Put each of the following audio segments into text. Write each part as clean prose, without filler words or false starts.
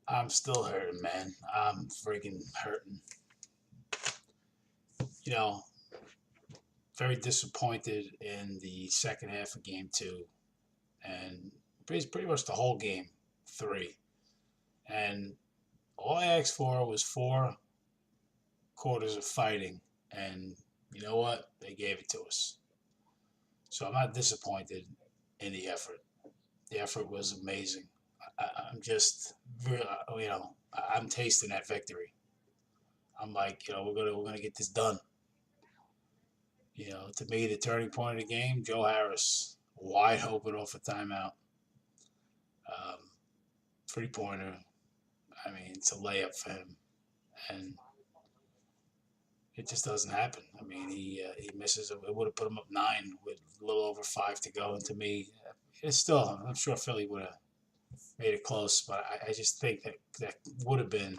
I'm still hurting, man. I'm freaking hurting. You know, very disappointed in the second half of game two, and pretty much the whole game three. And all I asked for was 4 quarters of fighting, and you know what? They gave it to us. So I'm not disappointed in the effort. The effort was amazing. I'm just, I'm tasting that victory. I'm like, we're gonna get this done. To me, the turning point of the game, Joe Harris, wide open off a timeout, um, 3-pointer. I mean, it's a layup for him, and it just doesn't happen. I mean, he misses. It would have put him up 9 with a little over 5 to go. And to me, it's still. I'm sure Philly would have made it close, but I just think that would have been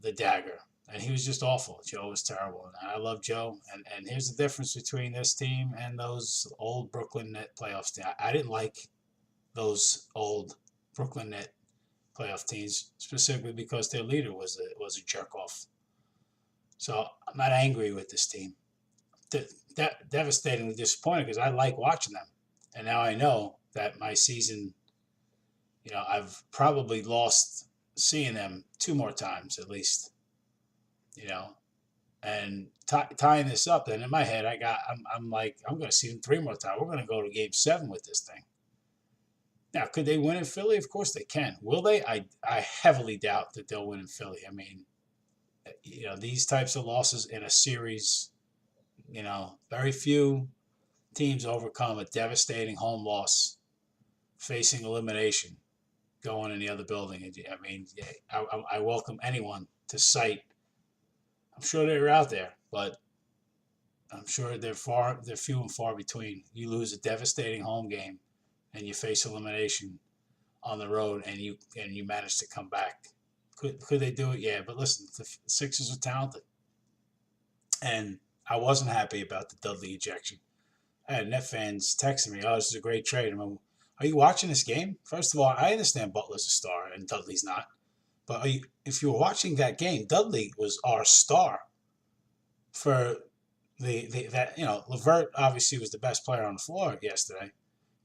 the dagger. And he was just awful. Joe was terrible. And I love Joe. And here's the difference between this team and those old Brooklyn Net playoffs. I didn't like those old Brooklyn Net playoff teams specifically because their leader was a jerk off. So I'm not angry with this team. Devastatingly disappointed because I like watching them. And now I know that my season, I've probably lost seeing them 2 more times at least, you know, and tying this up. And in my head, I'm like, I'm going to see them 3 more times. We're going to go to game 7 with this thing. Now, could they win in Philly? Of course they can. Will they? I heavily doubt that they'll win in Philly. I mean, these types of losses in a series, very few teams overcome a devastating home loss facing elimination going in the other building. I mean, I welcome anyone to cite. I'm sure they're out there, but I'm sure they're few and far between. You lose a devastating home game and you face elimination on the road and you manage to come back. Could they do it? Yeah, but listen, the Sixers are talented. And I wasn't happy about the Dudley ejection. I had Net fans texting me, "Oh, this is a great trade." I'm like, are you watching this game? First of all, I understand Butler's a star and Dudley's not. But if you were watching that game, Dudley was our star for LeVert obviously was the best player on the floor yesterday,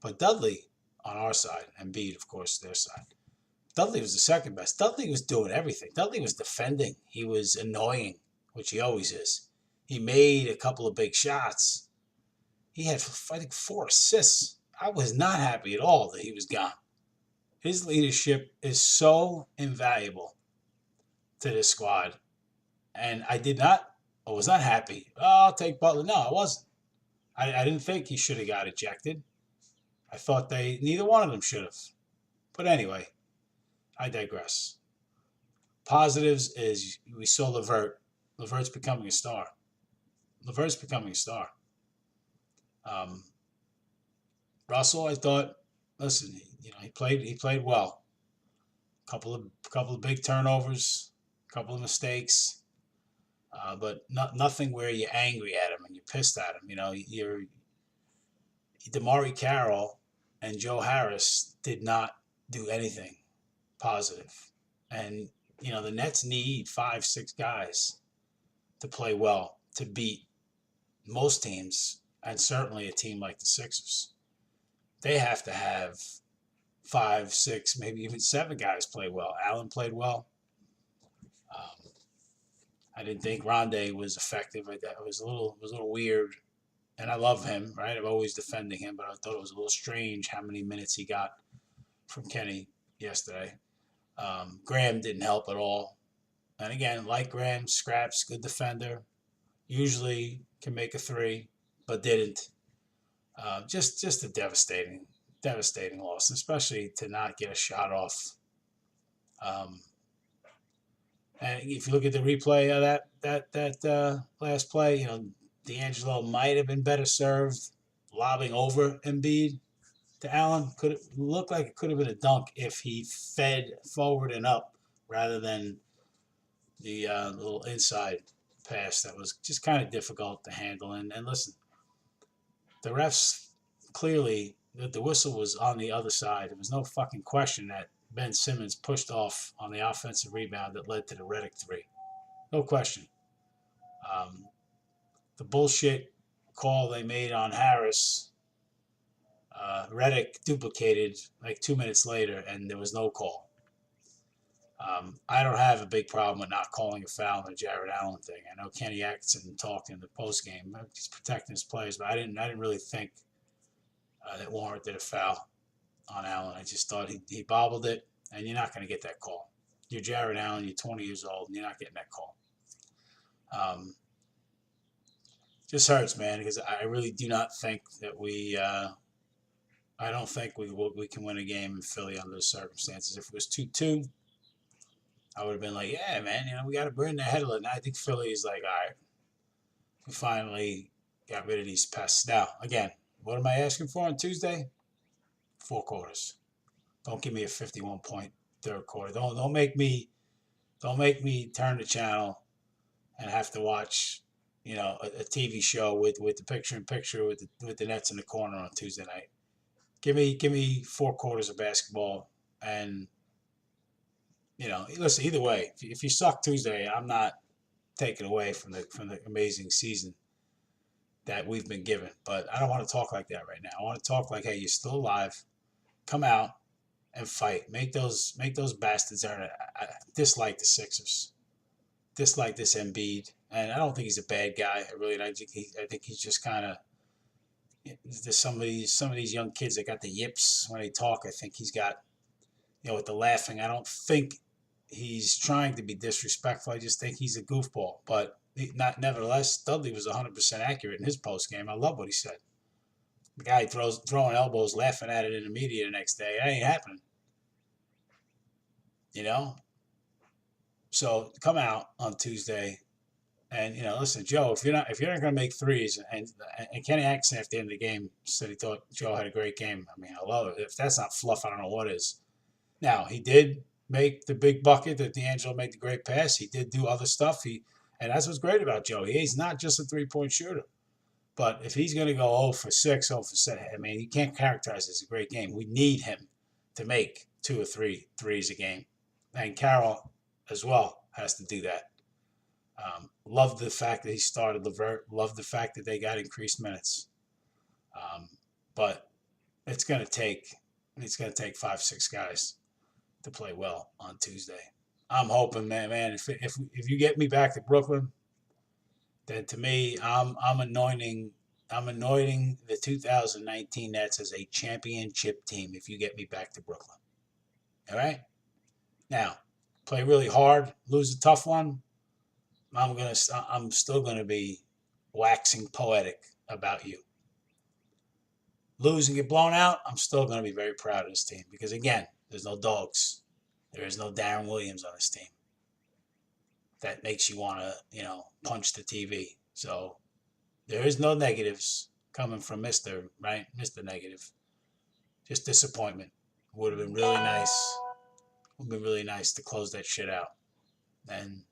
but Dudley on our side, and Embiid, of course, their side. Dudley was the second best. Dudley was doing everything. Dudley was defending. He was annoying, which he always is. He made a couple of big shots. He had, I think, 4 assists. I was not happy at all that he was gone. His leadership is so invaluable to this squad. And I was not happy. Oh, I'll take Butler. No, I wasn't. I didn't think he should have got ejected. I thought neither one of them should have. But anyway, I digress. Positives is we saw LeVert. LeVert's becoming a star. LeVert's becoming a star. Russell, I thought, listen, he played well. Couple of big turnovers, couple of mistakes, but nothing where you're angry at him and you're pissed at him. You're DeMauri Carroll and Joe Harris did not do anything positive, and the Nets need 5, 6 guys to play well to beat most teams, and certainly a team like the Sixers. They have to have 5, 6, maybe even 7 guys play well. Allen played well. I didn't think Rondé was effective. It was a little weird, and I love him. Right, I'm always defending him, but I thought it was a little strange how many minutes he got from Kenny yesterday. Graham didn't help at all. And again, like Graham, scraps, good defender. Usually can make a 3, but didn't. Just a devastating loss, especially to not get a shot off. And if you look at the replay of that last play, D'Angelo might have been better served lobbing over Embiid to Allen. Could look like it could have been a dunk if he fed forward and up rather than the little inside pass that was just kind of difficult to handle. And listen, the refs clearly, the whistle was on the other side. There was no fucking question that Ben Simmons pushed off on the offensive rebound that led to the Redick three. No question. Um, the bullshit call they made on Harris, Redick duplicated like 2 minutes later, and there was no call. I don't have a big problem with not calling a foul on the Jared Allen thing. I know Kenny Atkinson talked in the post game, he's protecting his players, but I didn't really think that warranted a foul on Allen. I just thought he bobbled it, and you're not going to get that call. You're Jared Allen, you're 20 years old, and you're not getting that call. Just hurts, man, because I really do not think that I don't think we can win a game in Philly under the circumstances. If it was 2-2, I would have been like, yeah, man, we got to bring the head of it. And I think Philly is like, all right, we finally got rid of these pests. Now, again, what am I asking for on Tuesday? 4 quarters. Don't give me a 51-point third quarter. Don't make me turn the channel and have to watch, a TV show with the picture-in-picture with the Nets in the corner on Tuesday night. Give me 4 quarters of basketball, and listen. Either way, if you suck Tuesday, I'm not taking away from the amazing season that we've been given. But I don't want to talk like that right now. I want to talk like, hey, you're still alive. Come out and fight. Make those bastards earn it. I dislike the Sixers. Dislike this Embiid, and I don't think he's a bad guy. I think he's just kind of. There's some of these young kids that got the yips when they talk. I think he's got, with the laughing. I don't think he's trying to be disrespectful. I just think he's a goofball. But nevertheless, Dudley was 100% accurate in his post game. I love what he said. The guy throwing elbows, laughing at it in the media the next day. That ain't happening. So come out on Tuesday, and listen, Joe. If you're not going to make threes, and Kenny Atkinson at the end of the game said he thought Joe had a great game. I mean, I love it. If that's not fluff, I don't know what is. Now he did make the big bucket that D'Angelo made the great pass. He did do other stuff. And that's what's great about Joe. He's not just a 3-point shooter. But if he's going to go 0 for 6, 0 for 7, I mean, you can't characterize it as a great game. We need him to make 2 or 3 threes a game. And Carroll as well has to do that. Love the fact that he started LeVert. Love the fact that they got increased minutes. But it's going to take 5-6 guys to play well on Tuesday. I'm hoping, man. If you get me back to Brooklyn, then to me, I'm anointing the 2019 Nets as a championship team. If you get me back to Brooklyn, all right. Now, play really hard, lose a tough one. I'm still gonna be waxing poetic about you. Lose and get blown out, I'm still gonna be very proud of this team because again, there's no dogs. There is no Darren Williams on this team. That makes you want to, punch the TV. So there is no negatives coming from Mr. Negative. Just disappointment. Would have been really nice. Would have been really nice to close that shit out. And,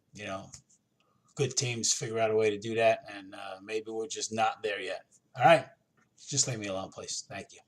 good teams figure out a way to do that. And maybe we're just not there yet. All right. Just leave me alone, please. Thank you.